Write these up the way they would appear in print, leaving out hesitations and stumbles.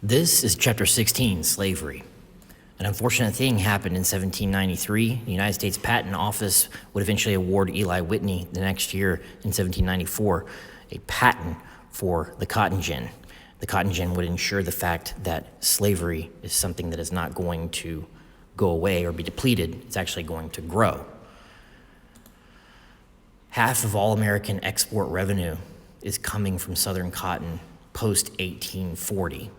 This is Chapter 16, Slavery. An unfortunate thing happened in 1793. The United States Patent Office would eventually award Eli Whitney the next year in 1794 a patent for the cotton gin. The cotton gin would ensure the fact that slavery is something that is not going to go away or be depleted. It's actually going to grow. Half of all American export revenue is coming from Southern cotton post-1840,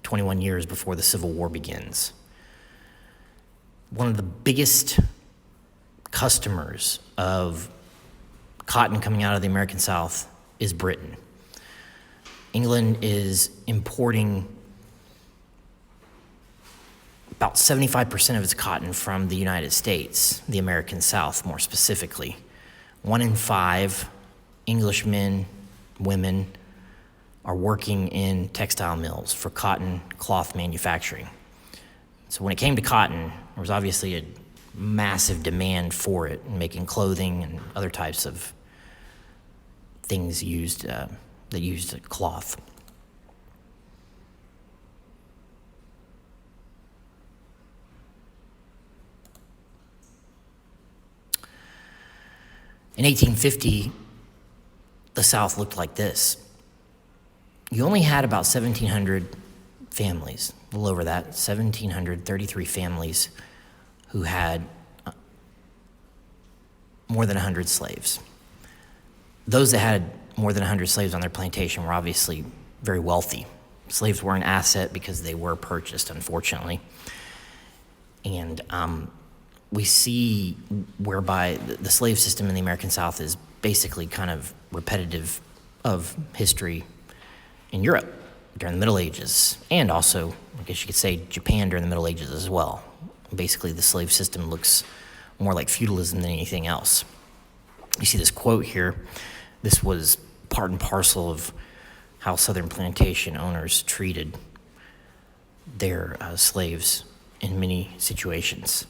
21 years before the Civil War begins. One of the biggest customers of cotton coming out of the American South is Britain. England is importing about 75% of its cotton from the United States, the American South more specifically. 1 in 5 English men, women, are working in textile mills for cotton cloth manufacturing. So when it came to cotton, there was obviously a massive demand for it, making clothing and other types of things that used cloth. In 1850, the South looked like this. You only had about 1,700 families, a little over that, 1,733 families who had more than 100 slaves. Those that had more than 100 slaves on their plantation were obviously very wealthy. Slaves were an asset because they were purchased, unfortunately. And we see whereby the slave system in the American South is basically kind of repetitive of history in Europe during the Middle Ages, and also, I guess you could say, Japan during the Middle Ages as well. Basically, the slave system looks more like feudalism than anything else. You see this quote here. This was part and parcel of how Southern plantation owners treated their slaves in many situations.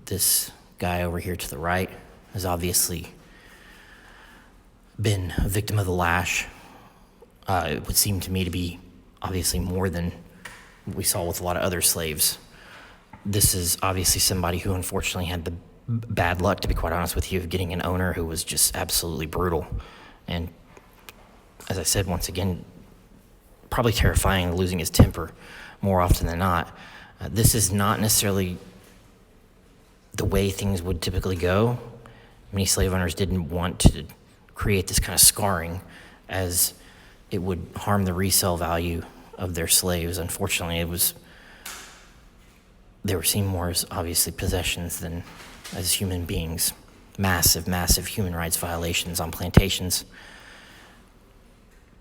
This guy over here to the right has obviously been a victim of the lash. It would seem to me to be obviously more than we saw with a lot of other slaves. This is obviously somebody who unfortunately had the bad luck, to be quite honest with you, of getting an owner who was just absolutely brutal. And as I said, once again, probably terrifying, losing his temper more often than not. This is not necessarily the way things would typically go. Many slave owners didn't want to create this kind of scarring, as it would harm the resale value of their slaves. Unfortunately, they were seen more as obviously possessions than as human beings. Massive, massive human rights violations on plantations.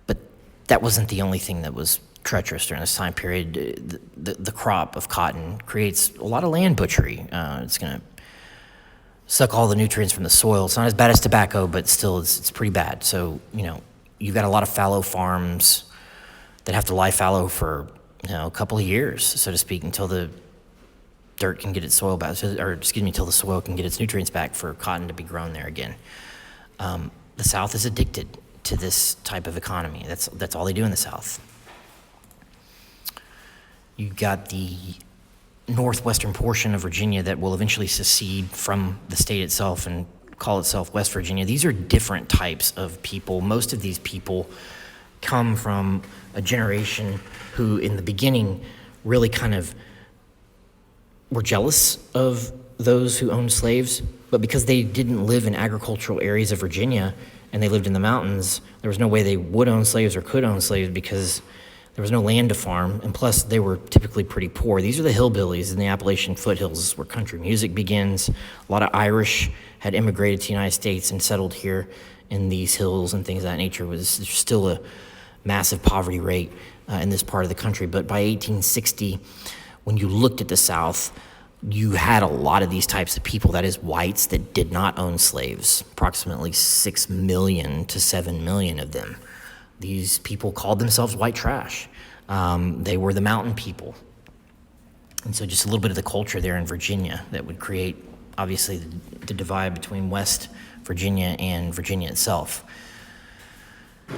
But that wasn't the only thing that was treacherous during this time period. The crop of cotton creates a lot of land butchery. It's going to suck all the nutrients from the soil. It's not as bad as tobacco, but still it's pretty bad. So, you've got a lot of fallow farms that have to lie fallow for a couple of years, so to speak, until the dirt can get its soil back, until the soil can get its nutrients back for cotton to be grown there again. The South is addicted to this type of economy. That's all they do in the South. You've got the northwestern portion of Virginia that will eventually secede from the state itself and call itself West Virginia. These are different types of people. Most of these people come from a generation who, in the beginning, really kind of were jealous of those who owned slaves, but because they didn't live in agricultural areas of Virginia and they lived in the mountains, there was no way they would own slaves or could own slaves because there was no land to farm, and plus they were typically pretty poor. These are the hillbillies in the Appalachian foothills where country music begins. A lot of Irish had immigrated to the United States and settled here in these hills and things of that nature. There's still a massive poverty rate in this part of the country. But by 1860, when you looked at the South, you had a lot of these types of people, that is whites, that did not own slaves, approximately 6 million to 7 million of them. These people called themselves white trash. They were the mountain people. And so just a little bit of the culture there in Virginia that would create, obviously, the divide between West Virginia and Virginia itself.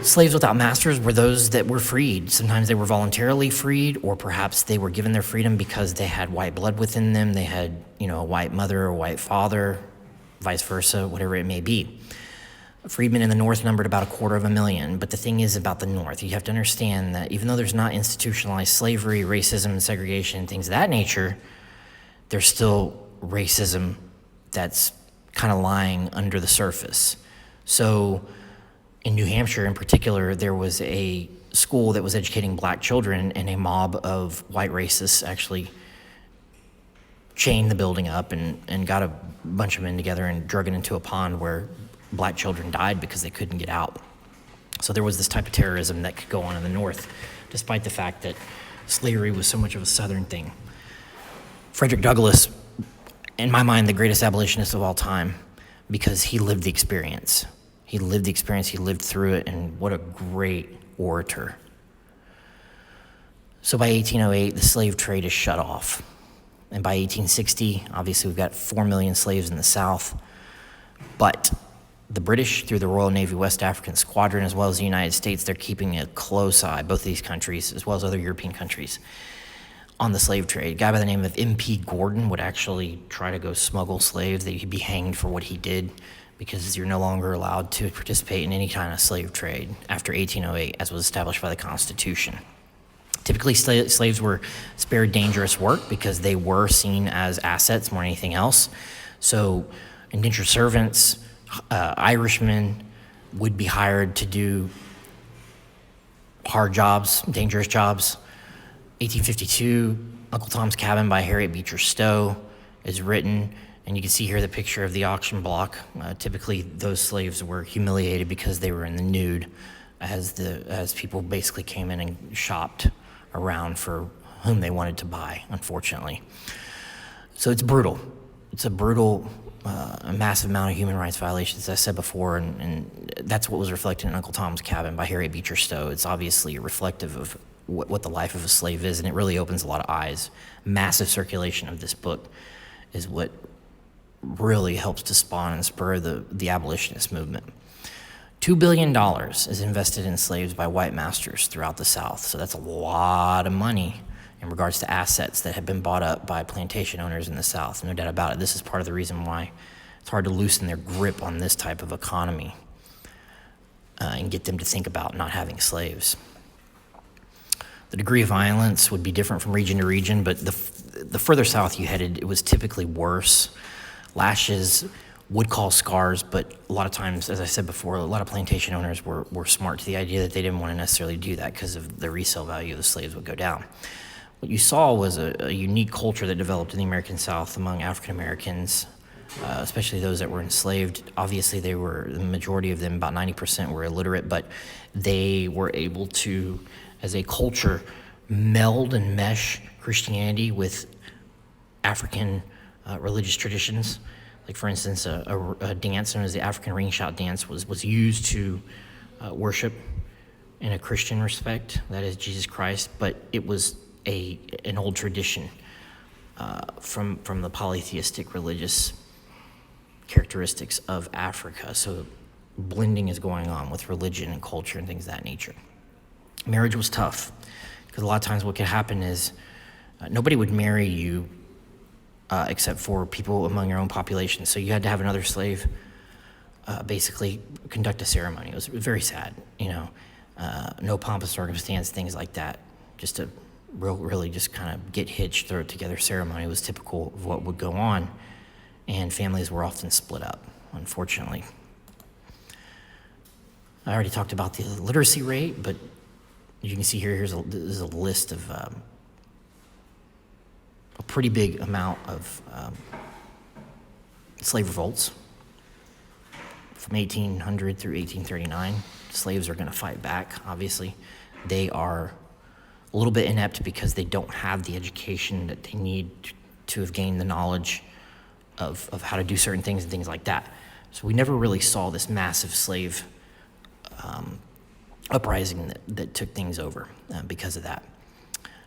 Slaves without masters were those that were freed. Sometimes they were voluntarily freed, or perhaps they were given their freedom because they had white blood within them. They had, a white mother or a white father, vice versa, whatever it may be. Freedmen in the North numbered about 250,000, but the thing is about the North, you have to understand that even though there's not institutionalized slavery, racism, and segregation, and things of that nature, there's still racism that's kind of lying under the surface. So in New Hampshire in particular, there was a school that was educating black children, and a mob of white racists actually chained the building up and got a bunch of men together and drug it into a pond where black children died because they couldn't get out. So there was this type of terrorism that could go on in the North, despite the fact that slavery was so much of a Southern thing. Frederick Douglass, in my mind, the greatest abolitionist of all time, because he lived the experience. He lived the experience, he lived through it, and what a great orator. So by 1808, the slave trade is shut off. And by 1860, obviously we've got 4 million slaves in the South, but the British, through the Royal Navy West African Squadron, as well as the United States, they're keeping a close eye, both of these countries, as well as other European countries, on the slave trade. A guy by the name of M.P. Gordon would actually try to go smuggle slaves. He'd be hanged for what he did, because you're no longer allowed to participate in any kind of slave trade after 1808, as was established by the Constitution. Typically, slaves were spared dangerous work because they were seen as assets more than anything else. So indentured servants, Irishmen would be hired to do hard jobs, dangerous jobs. 1852, Uncle Tom's Cabin by Harriet Beecher Stowe is written, and you can see here the picture of the auction block. Typically, those slaves were humiliated because they were in the nude, as people basically came in and shopped around for whom they wanted to buy, unfortunately. So it's brutal. It's a brutal, a massive amount of human rights violations, as I said before, and that's what was reflected in Uncle Tom's Cabin by Harriet Beecher Stowe. It's obviously reflective of what the life of a slave is, and it really opens a lot of eyes. Massive circulation of this book is what really helps to spawn and spur the abolitionist movement. $2 billion is invested in slaves by white masters throughout the South, so that's a lot of money in regards to assets that have been bought up by plantation owners in the South. No doubt about it. This is part of the reason why it's hard to loosen their grip on this type of economy and get them to think about not having slaves. The degree of violence would be different from region to region, but the further south you headed, it was typically worse. Lashes would cause scars, but a lot of times, as I said before, a lot of plantation owners were smart to the idea that they didn't want to necessarily do that because of the resale value of the slaves would go down. What you saw was a unique culture that developed in the American South among African Americans, especially those that were enslaved. Obviously, the majority of them, about 90%, were illiterate, but they were able to, as a culture, meld and mesh Christianity with African religious traditions. Like, for instance, a dance known as the African ring shot dance was used to worship in a Christian respect, that is Jesus Christ, but it was an old tradition from the polytheistic religious characteristics of Africa. So blending is going on with religion and culture and things of that nature. Marriage was tough, because a lot of times what could happen is nobody would marry you except for people among your own population. So you had to have another slave basically conduct a ceremony. It was very sad, no pomp of circumstance, things like that. Just to really just kind of get hitched, throw it together ceremony was typical of what would go on, and families were often split up, unfortunately. I already talked about the literacy rate, but you can see here, this is a list of a pretty big amount of slave revolts from 1800 through 1839. Slaves are going to fight back, obviously. They are a little bit inept because they don't have the education that they need to have gained the knowledge of how to do certain things and things like that. So we never really saw this massive slave uprising that took things over because of that.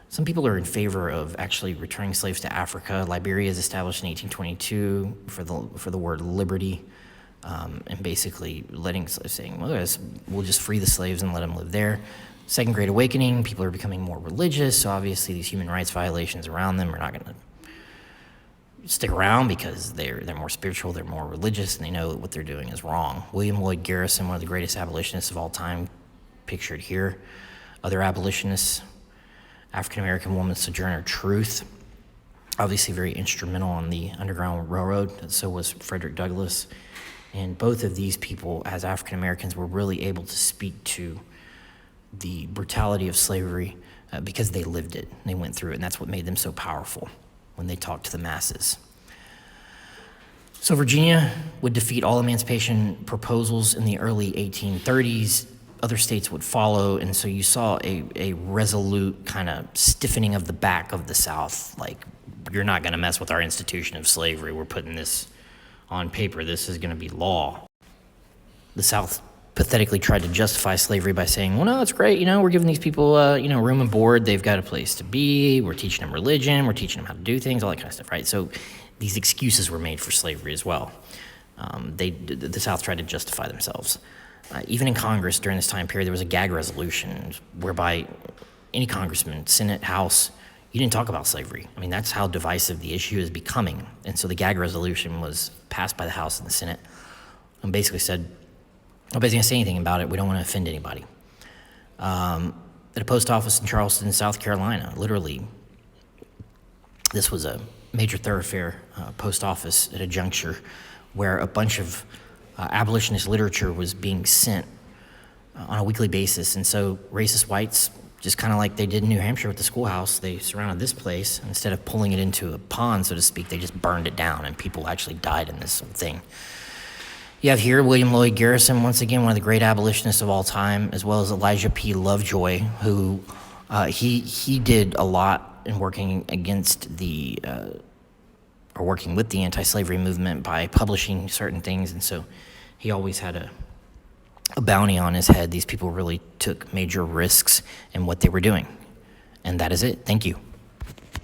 Some people are in favor of actually returning slaves to Africa. Liberia is established in 1822 for the word liberty. and basically saying, well, we'll just free the slaves and let them live there. Second Great Awakening, people are becoming more religious, so obviously these human rights violations around them are not going to stick around because they're more spiritual, they're more religious, and they know that what they're doing is wrong. William Lloyd Garrison, one of the greatest abolitionists of all time, pictured here. Other abolitionists, African-American woman Sojourner Truth, obviously very instrumental on the Underground Railroad, so was Frederick Douglass. And both of these people, as African-Americans, were really able to speak to the brutality of slavery because they lived it, they went through it, and that's what made them so powerful when they talked to the masses. So Virginia would defeat all emancipation proposals in the early 1830s. Other states would follow, and so you saw a resolute kind of stiffening of the back of the South, like, you're not going to mess with our institution of slavery. We're putting this on paper. This is going to be law. The South pathetically tried to justify slavery by saying, well, no, it's great. We're giving these people, room and board. They've got a place to be. We're teaching them religion. We're teaching them how to do things, all that kind of stuff, right? So these excuses were made for slavery as well. The South tried to justify themselves. Even in Congress during this time period, there was a gag resolution whereby any congressman, Senate, House, you didn't talk about slavery. I mean, that's how divisive the issue is becoming. And so the gag resolution was passed by the House and the Senate and basically said, nobody's going to say anything about it. We don't want to offend anybody. At a post office in Charleston, South Carolina, literally, this was a major thoroughfare post office at a juncture where a bunch of abolitionist literature was being sent on a weekly basis. And so racist whites, just kind of like they did in New Hampshire with the schoolhouse, they surrounded this place. Instead of pulling it into a pond, so to speak, they just burned it down, and people actually died in this thing. You have here William Lloyd Garrison, once again, one of the great abolitionists of all time, as well as Elijah P. Lovejoy, who he did a lot in working against or working with the anti-slavery movement by publishing certain things, and so he always had a bounty on his head. These people really took major risks in what they were doing. And that is it. Thank you.